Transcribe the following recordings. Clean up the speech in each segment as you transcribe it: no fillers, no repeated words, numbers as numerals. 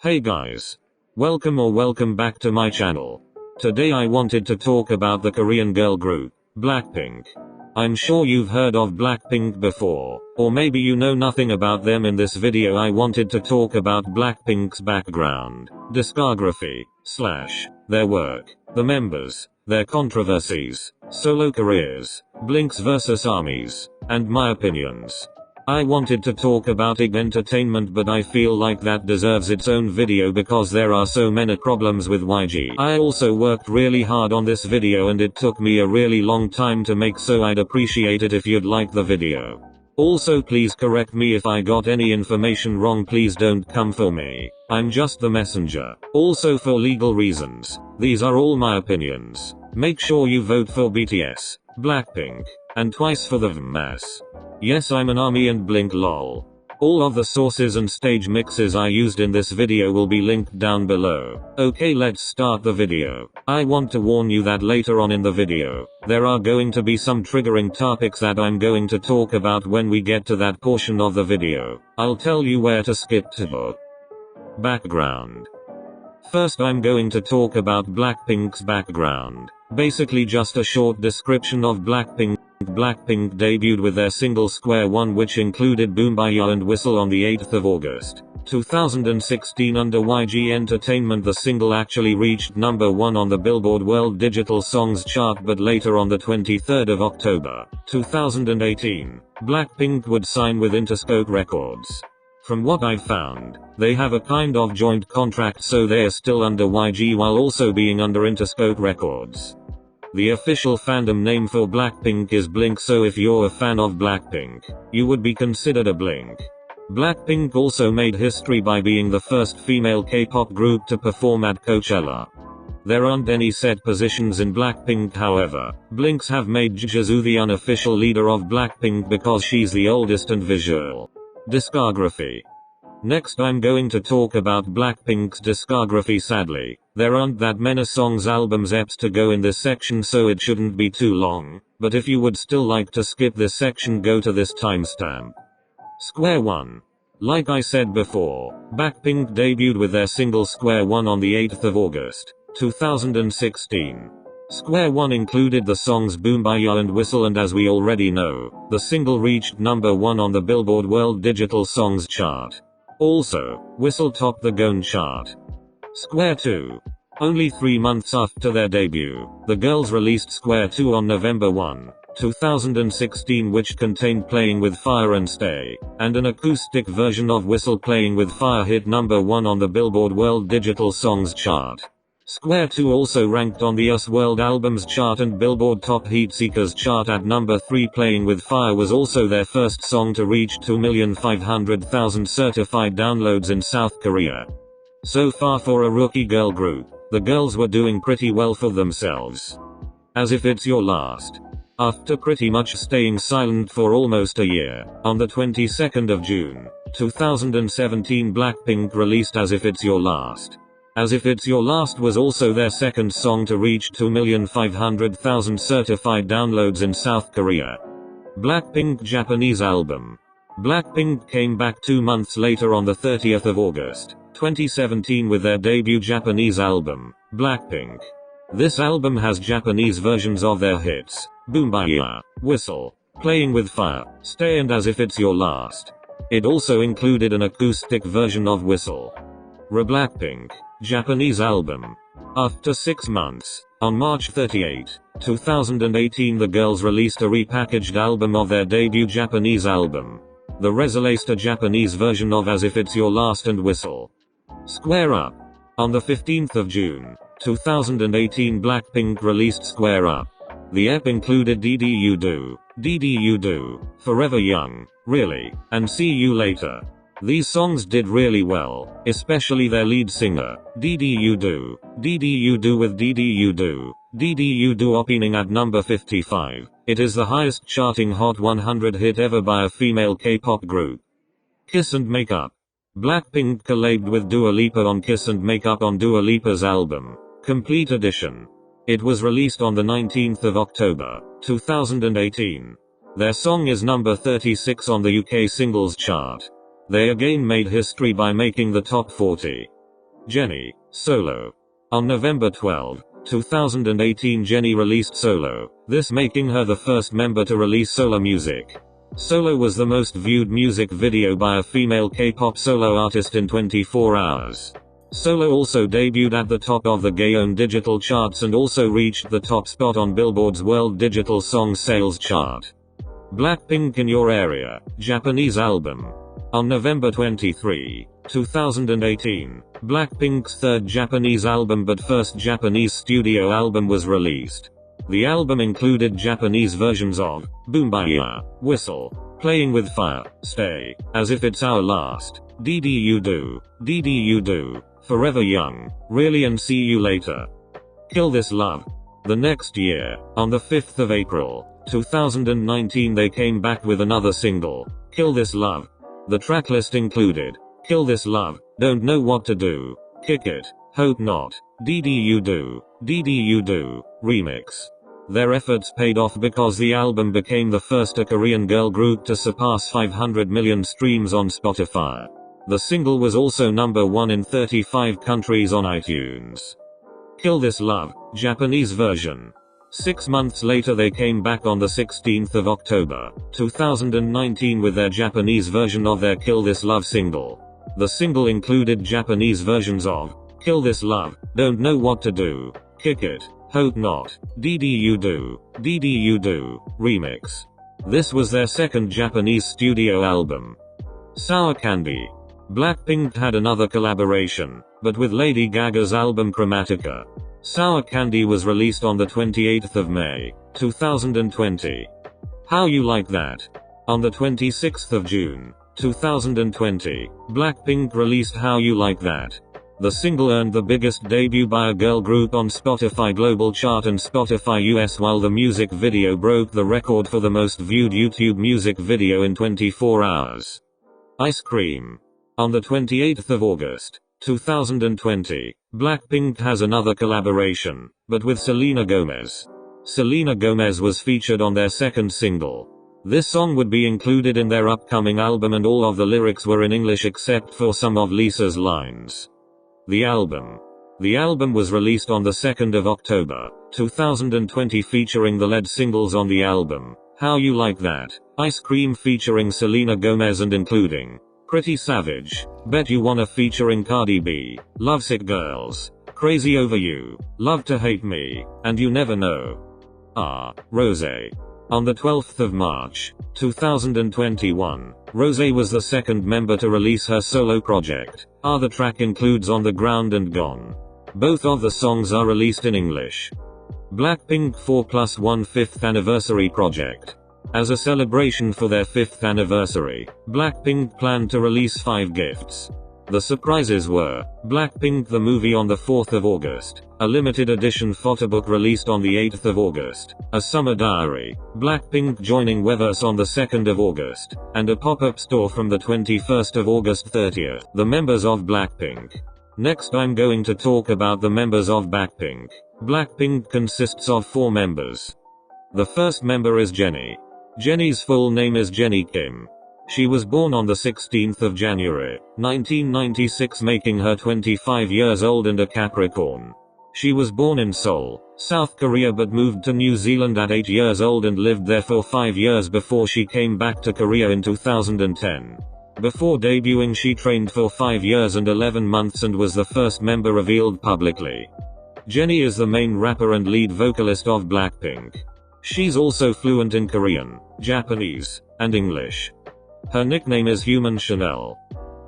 Hey guys. Welcome back to my channel. Today I wanted to talk about the Korean girl group, Blackpink. I'm sure you've heard of Blackpink before, or maybe you know nothing about them. In this video I wanted to talk about Blackpink's background, discography, / their work, the members, their controversies, solo careers, Blinks versus armies, and my opinions. I wanted to talk about entertainment, but I feel like that deserves its own video because there are so many problems with YG. I also worked really hard on this video and it took me a really long time to make, so I'd appreciate it if you'd like the video. Also please correct me if I got any information wrong, please don't come for me. I'm just the messenger. Also for legal reasons, these are all my opinions. Make sure you vote for BTS, Blackpink, and twice for the VMAS. Yes, I'm an ARMY and Blink lol. All of the sources and stage mixes I used in this video will be linked down below. Okay, let's start the video. I want to warn you that later on in the video, there are going to be some triggering topics that I'm going to talk about when we get to that portion of the video. I'll tell you where to skip to. Background. First I'm going to talk about Blackpink's background. Basically just a short description of Blackpink. Blackpink debuted with their single Square One, which included Boombayah and Whistle, on the 8th of August, 2016 under YG Entertainment. The single actually reached number 1 on the Billboard World Digital Songs chart, but later on the 23rd of October, 2018, Blackpink would sign with Interscope Records. From what I've found, they have a kind of joint contract, so they're still under YG while also being under Interscope Records. The official fandom name for Blackpink is Blink, so if you're a fan of Blackpink, you would be considered a Blink. Blackpink also made history by being the first female K-pop group to perform at Coachella. There aren't any set positions in Blackpink, however. Blinks have made Jisoo the unofficial leader of Blackpink because she's the oldest and visual. Discography. Next I'm going to talk about Blackpink's discography. Sadly, there aren't that many songs, albums, EPs to go in this section, so it shouldn't be too long, but if you would still like to skip this section, go to this timestamp. Square One. Like I said before, Blackpink debuted with their single Square One on the 8th of August, 2016. Square One included the songs Boombayah and Whistle, and as we already know, the single reached number 1 on the Billboard World Digital Songs chart. Also, Whistle topped the GONE chart. Square Two. Only 3 months after their debut, the girls released Square Two on November 1, 2016, which contained Playing with Fire and Stay, and an acoustic version of Whistle. Playing with Fire hit number 1 on the Billboard World Digital Songs chart. Square Two also ranked on the US World Albums chart and Billboard Top Heatseekers chart at number 3. Playing with Fire was also their first song to reach 2,500,000 certified downloads in South Korea. So far for a rookie girl group, the girls were doing pretty well for themselves. As If It's Your Last. After pretty much staying silent for almost a year, on the 22nd of June, 2017, Blackpink released As If It's Your Last. As If It's Your Last was also their second song to reach 2,500,000 certified downloads in South Korea. Blackpink Japanese album. Blackpink came back 2 months later on the 30th of August, 2017 with their debut Japanese album, Blackpink. This album has Japanese versions of their hits, Boombayah, Whistle, Playing with Fire, Stay and As If It's Your Last. It also included an acoustic version of Whistle. Blackpink Japanese album. After 6 months, on March 38, 2018, the girls released a repackaged album of their debut Japanese album. They released a Japanese version of As If It's Your Last and Whistle. Square Up. On the 15th of June, 2018, Blackpink released Square Up. The EP included DD You Do, Forever Young, Really, and See You Later. These songs did really well, especially their lead singer, DD You Do with DD You Do opening at number 55. It is the highest charting Hot 100 hit ever by a female K-pop group. Kiss and Make Up. Blackpink collabed with Dua Lipa on Kiss and Make Up on Dua Lipa's album, Complete Edition. It was released on the 19th of October, 2018. Their song is number 36 on the UK singles chart. They again made history by making the top 40. Jennie, solo. On November 12, 2018, Jennie released Solo, this making her the first member to release solo music. Solo was the most viewed music video by a female K-pop solo artist in 24 hours. Solo also debuted at the top of the Gaon digital charts and also reached the top spot on Billboard's World Digital Song Sales chart. Blackpink in Your Area, Japanese album. On November 23, 2018, Blackpink's third Japanese album but first Japanese studio album was released. The album included Japanese versions of Boombayah, Whistle, Playing with Fire, Stay, As If It's Our Last, DD You Do, Forever Young, Really and See You Later. Kill This Love. The next year, on the 5th of April, 2019, they came back with another single, Kill This Love. The tracklist included Kill This Love, Don't Know What to Do, Kick It, Hope Not, DD You Do, Remix. Their efforts paid off because the album became the first Korean girl group to surpass 500 million streams on Spotify. The single was also number 1 in 35 countries on iTunes. Kill This Love, Japanese version. 6 months later they came back on the 16th of October, 2019 with their Japanese version of their Kill This Love single. The single included Japanese versions of Kill This Love, Don't Know What to Do, Kick It, Hope Not, DD You Do, Remix. This was their second Japanese studio album. Sour Candy. Blackpink had another collaboration, but with Lady Gaga's album Chromatica. Sour Candy was released on the 28th of May, 2020. How You Like That? On the 26th of June, 2020, Blackpink released How You Like That. The single earned the biggest debut by a girl group on Spotify Global Chart and Spotify US, while the music video broke the record for the most viewed YouTube music video in 24 hours. Ice Cream. On the 28th of August, 2020, Blackpink has another collaboration, but with Selena Gomez. Selena Gomez was featured on their second single. This song would be included in their upcoming album and all of the lyrics were in English except for some of Lisa's lines. The album was released on the 2nd of October, 2020 featuring the lead singles on the album, How You Like That, Ice Cream featuring Selena Gomez and including Pretty Savage, Bet You Wanna featuring Cardi B, Lovesick Girls, Crazy Over You, Love to Hate Me, and You Never Know. Rosé. On the 12th of March, 2021, Rosé was the second member to release her solo project. The track includes On the Ground and Gone. Both of the songs are released in English. Blackpink 4+1 5th Anniversary Project. As a celebration for their 5th anniversary, Blackpink planned to release 5 gifts. The surprises were, Blackpink the Movie on the 4th of August, a limited edition photobook released on the 8th of August, a summer diary, Blackpink joining Weverse on the 2nd of August, and a pop-up store from the 21st of August 30th. The members of Blackpink. Next I'm going to talk about the members of Blackpink. Blackpink consists of 4 members. The first member is Jennie. Jennie's full name is Jennie Kim. She was born on the 16th of January, 1996, making her 25 years old and a Capricorn. She was born in Seoul, South Korea, but moved to New Zealand at 8 years old and lived there for 5 years before she came back to Korea in 2010. Before debuting she trained for 5 years and 11 months and was the first member revealed publicly. Jennie is the main rapper and lead vocalist of Blackpink. She's also fluent in Korean, Japanese, and English. Her nickname is Human Chanel.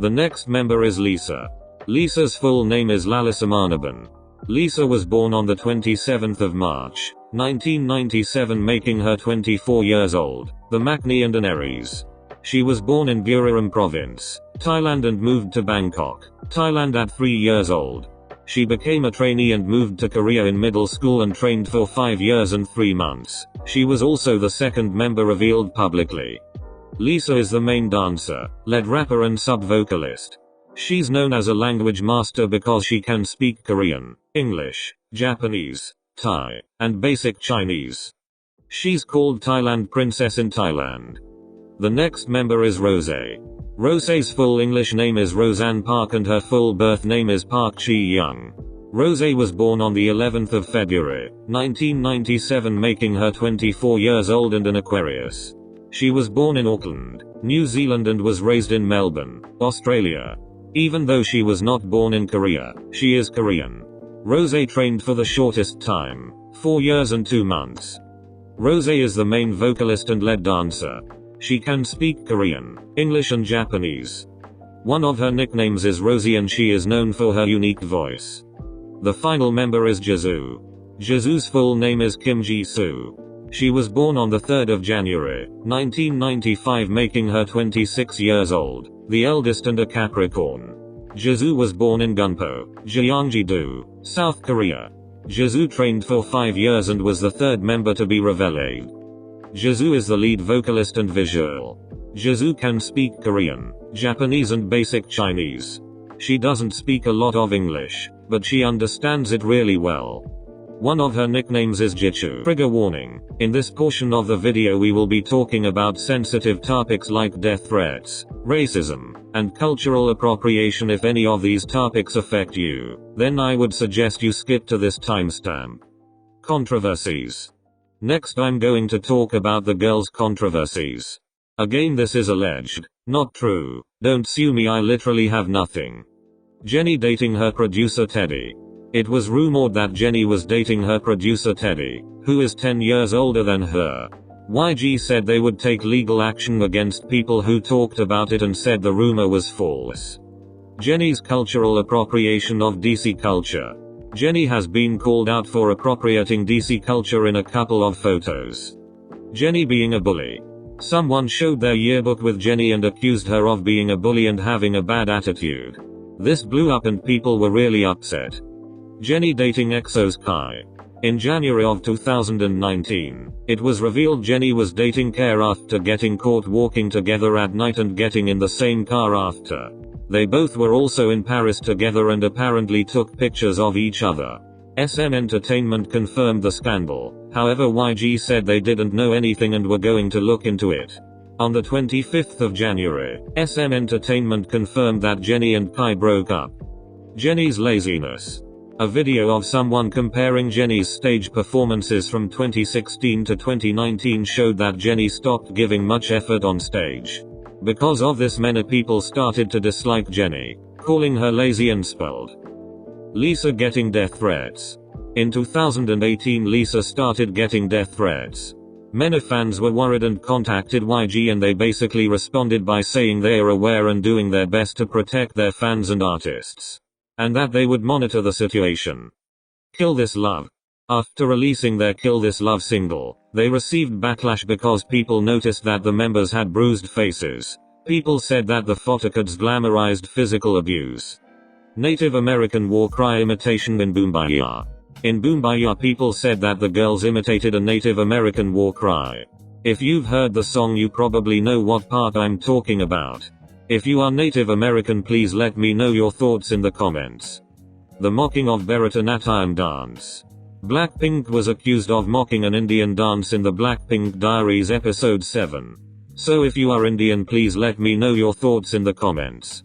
The next member is Lisa. Lisa's full name is Lalisa Manaban. Lisa was born on the 27th of March, 1997, making her 24 years old, the Maknae and an Aries. She was born in Buriram Province, Thailand and moved to Bangkok, Thailand at 3 years old. She became a trainee and moved to Korea in middle school and trained for 5 years and 3 months. She was also the second member revealed publicly. Lisa is the main dancer, lead rapper and sub-vocalist. She's known as a language master because she can speak Korean, English, Japanese, Thai, and basic Chinese. She's called Thailand Princess in Thailand. The next member is Rosé. Rose's full English name is Roseanne Park and her full birth name is Park Chi-young. Rose was born on the 11th of February, 1997, making her 24 years old and an Aquarius. She was born in Auckland, New Zealand and was raised in Melbourne, Australia. Even though she was not born in Korea, she is Korean. Rose trained for the shortest time, 4 years and 2 months. Rose is the main vocalist and lead dancer. She can speak Korean, English and Japanese. One of her nicknames is Rosie and she is known for her unique voice. The final member is Jisoo. Jisoo's full name is Kim Ji-soo. She was born on the 3rd of January, 1995, making her 26 years old, the eldest and a Capricorn. Jisoo was born in Gunpo, Gyeonggi-do, South Korea. Jisoo trained for 5 years and was the 3rd member to be revealed. Jisoo is the lead vocalist and visual. Jisoo can speak Korean, Japanese and basic Chinese. She doesn't speak a lot of English, but she understands it really well. One of her nicknames is Jichu. Trigger warning. In this portion of the video we will be talking about sensitive topics like death threats, racism, and cultural appropriation. If any of these topics affect you, then I would suggest you skip to this timestamp. Controversies. Next I'm going to talk about the girls' controversies. Again, this is alleged, not true. Don't sue me, I literally have nothing. Jennie dating her producer Teddy. It was rumored that Jennie was dating her producer Teddy, who is 10 years older than her. YG said they would take legal action against people who talked about it and said the rumor was false. Jennie's cultural appropriation of DC culture. Jennie has been called out for appropriating DC culture in a couple of photos. Jennie being a bully. Someone showed their yearbook with Jennie and accused her of being a bully and having a bad attitude. This blew up and people were really upset. Jennie dating EXO's Kai. In January of 2019, it was revealed Jennie was dating Kai after getting caught walking together at night and getting in the same car after. They both were also in Paris together and apparently took pictures of each other. SM Entertainment confirmed the scandal, however YG said they didn't know anything and were going to look into it. On the 25th of January, SM Entertainment confirmed that Jennie and Kai broke up. Jennie's laziness. A video of someone comparing Jennie's stage performances from 2016 to 2019 showed that Jennie stopped giving much effort on stage. Because of this, many people started to dislike Jennie, calling her lazy and spoiled. Lisa getting death threats. In 2018, Lisa started getting death threats. Many fans were worried and contacted YG and they basically responded by saying they are aware and doing their best to protect their fans and artists, and that they would monitor the situation. Kill This Love. After releasing their Kill This Love single, they received backlash because people noticed that the members had bruised faces. People said that the photocards glamorized physical abuse. Native American war cry imitation in Boombayah. In Boombayah, people said that the girls imitated a Native American war cry. If you've heard the song, you probably know what part I'm talking about. If you are Native American, please let me know your thoughts in the comments. The mocking of Bharatanatyam dance. Blackpink was accused of mocking an Indian dance in the Blackpink Diaries episode 7. So if you are Indian, please let me know your thoughts in the comments.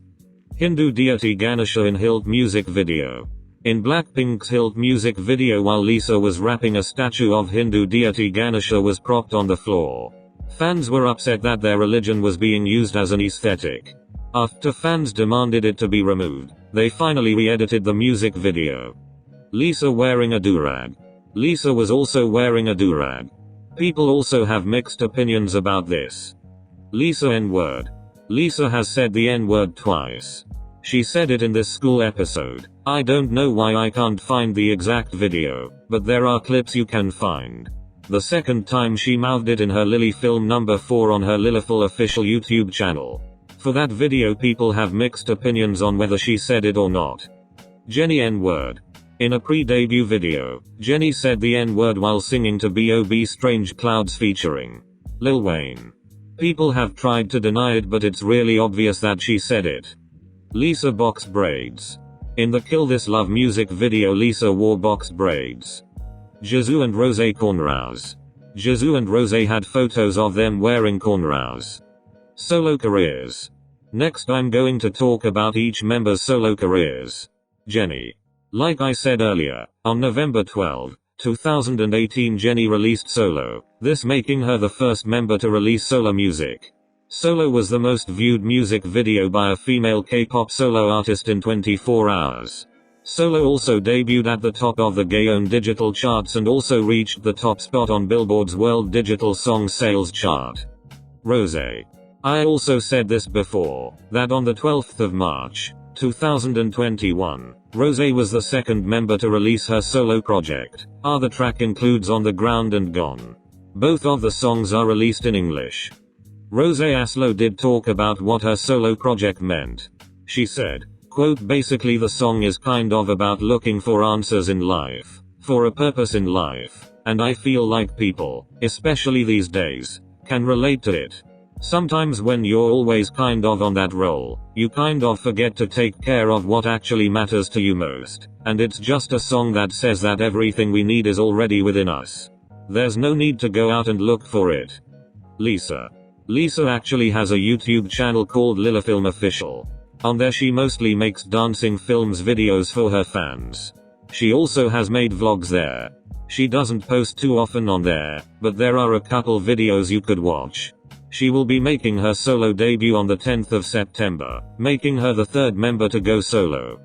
Hindu deity Ganesha in Hilt music video. In Blackpink's Hilt music video, while Lisa was rapping, a statue of Hindu deity Ganesha was propped on the floor. Fans were upset that their religion was being used as an aesthetic. After fans demanded it to be removed, they finally re-edited the music video. Lisa wearing a durag. Lisa was also wearing a durag. People also have mixed opinions about this. Lisa N-word. Lisa has said the N-word twice. She said it in this school episode. I don't know why I can't find the exact video, but there are clips you can find. The second time she mouthed it in her Lily film number 4 on her Liliful official YouTube channel. For that video, people have mixed opinions on whether she said it or not. Jennie N-word. In a pre-debut video, Jennie said the N-word while singing to B.O.B. Strange Clouds featuring Lil Wayne. People have tried to deny it, but it's really obvious that she said it. Lisa box braids. In the Kill This Love music video, Lisa wore boxed braids. Jisoo and Rose cornrows. Jisoo and Rose had photos of them wearing cornrows. Solo careers. Next I'm going to talk about each member's solo careers. Jennie. Like I said earlier, on November 12, 2018 Jennie released Solo, this making her the first member to release solo music. Solo was the most viewed music video by a female K-pop solo artist in 24 hours. Solo also debuted at the top of the Gaon digital charts and also reached the top spot on Billboard's World Digital Song Sales chart. Rosé. I also said this before, that on the 12th of March, 2021, Rosé was the second member to release her solo project. The track includes On the Ground and Gone. Both of the songs are released in English. Rosé Aslo did talk about what her solo project meant. She said, quote, basically the song is kind of about looking for answers in life, for a purpose in life, and I feel like people, especially these days, can relate to it. Sometimes when you're always kind of on that roll, you kind of forget to take care of what actually matters to you most, and it's just a song that says that everything we need is already within us. There's no need to go out and look for it. Lisa. Lisa actually has a YouTube channel called Lilafilm Official. On there she mostly makes dancing films videos for her fans. She also has made vlogs there. She doesn't post too often on there, but there are a couple videos you could watch. She will be making her solo debut on the 10th of September, making her the third member to go solo.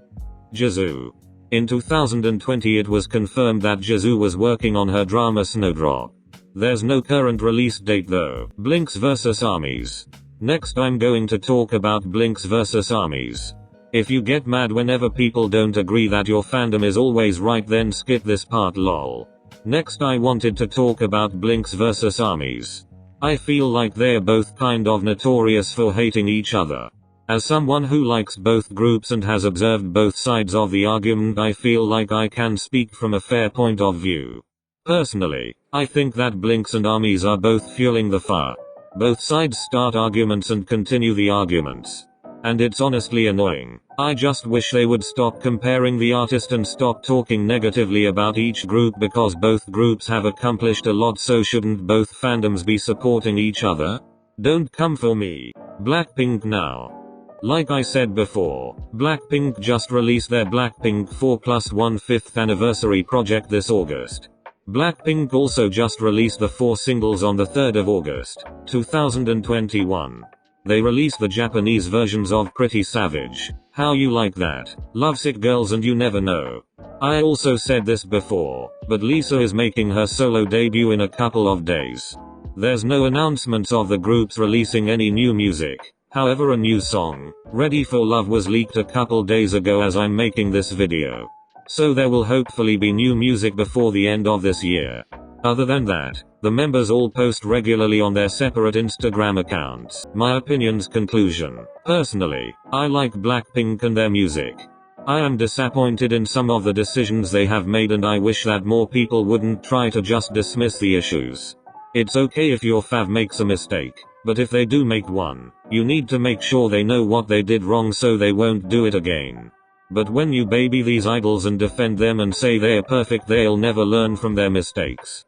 Jisoo. In 2020 it was confirmed that Jisoo was working on her drama Snowdrop. There's no current release date though. Blinks vs Armies. Next I'm going to talk about Blinks vs Armies. If you get mad whenever people don't agree that your fandom is always right, then skip this part lol. Next I wanted to talk about Blinks vs Armies. I feel like they're both kind of notorious for hating each other. As someone who likes both groups and has observed both sides of the argument, I feel like I can speak from a fair point of view. Personally, I think that Blinks and Armies are both fueling the fire. Both sides start arguments and continue the arguments. And it's honestly annoying. I just wish they would stop comparing the artist and stop talking negatively about each group, because both groups have accomplished a lot, so shouldn't both fandoms be supporting each other? Don't come for me. Blackpink now. Like I said before, Blackpink just released their Blackpink 4+1/5th anniversary project this August. Blackpink also just released the 4 singles on the 3rd of August, 2021. They released the Japanese versions of Pretty Savage, How You Like That, Lovesick Girls and You Never Know. I also said this before, but Lisa is making her solo debut in a couple of days. There's no announcements of the groups releasing any new music. However, a new song, Ready for Love, was leaked a couple days ago as I'm making this video. So there will hopefully be new music before the end of this year. Other than that, the members all post regularly on their separate Instagram accounts. My opinions. Conclusion. Personally, I like Blackpink and their music. I am disappointed in some of the decisions they have made, and I wish that more people wouldn't try to just dismiss the issues. It's okay if your fav makes a mistake, but if they do make one, you need to make sure they know what they did wrong so they won't do it again. But when you baby these idols and defend them and say they're perfect, they'll never learn from their mistakes.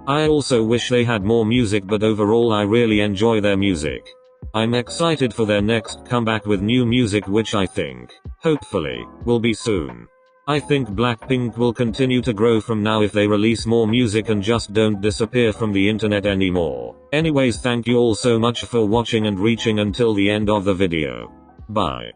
I also wish they had more music, but overall I really enjoy their music. I'm excited for their next comeback with new music, which I think, hopefully, will be soon. I think Blackpink will continue to grow from now if they release more music and just don't disappear from the internet anymore. Anyways, thank you all so much for watching and reaching until the end of the video. Bye.